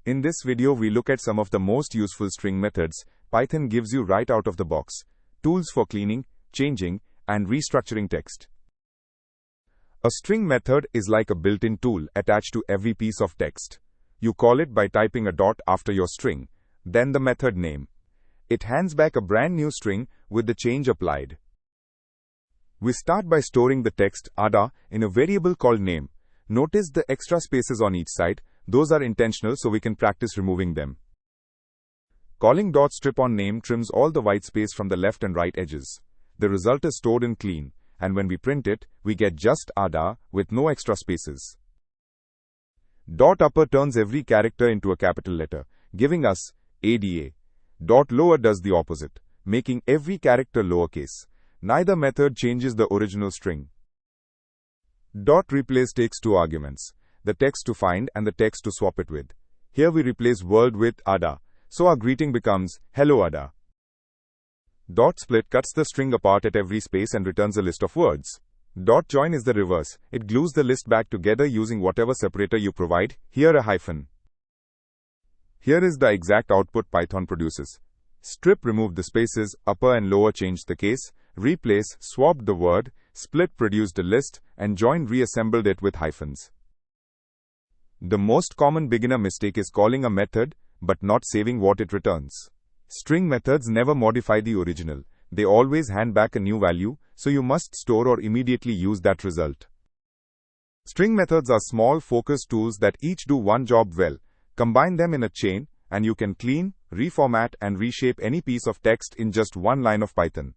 In this video we look at some of the most useful string methods Python gives you right out of the box. Tools for cleaning, changing, and restructuring text. A string method is like a built-in tool attached to every piece of text. You call it by typing a dot after your string, then the method name. It hands back a brand new string with the change applied. We start by storing the text ada in a variable called name. Notice the extra spaces on each side. Those are intentional so we can practice removing them. Calling .strip on name trims all the white space from the left and right edges. The result is stored in clean, and when we print it, we get just ada with no extra spaces. Upper turns every character into a capital letter, giving us ADA. Lower does the opposite, making every character lowercase. Neither method changes the original string. Replace takes two arguments, the text to find and the text to swap it with. Here we replace world with ada, so our greeting becomes hello ada. Split cuts the string apart at every space and returns a list of words. Join is the reverse. It glues the list back together using whatever separator you provide, here a hyphen. Here is the exact output Python produces. Strip removed the spaces, upper and lower changed the case, replace swapped the word, split produced a list, and join reassembled it with hyphens. The most common beginner mistake is calling a method, but not saving what it returns. String methods never modify the original. They always hand back a new value, so you must store or immediately use that result. String methods are small, focused tools that each do one job well. Combine them in a chain, and you can clean, reformat, and reshape any piece of text in just one line of Python.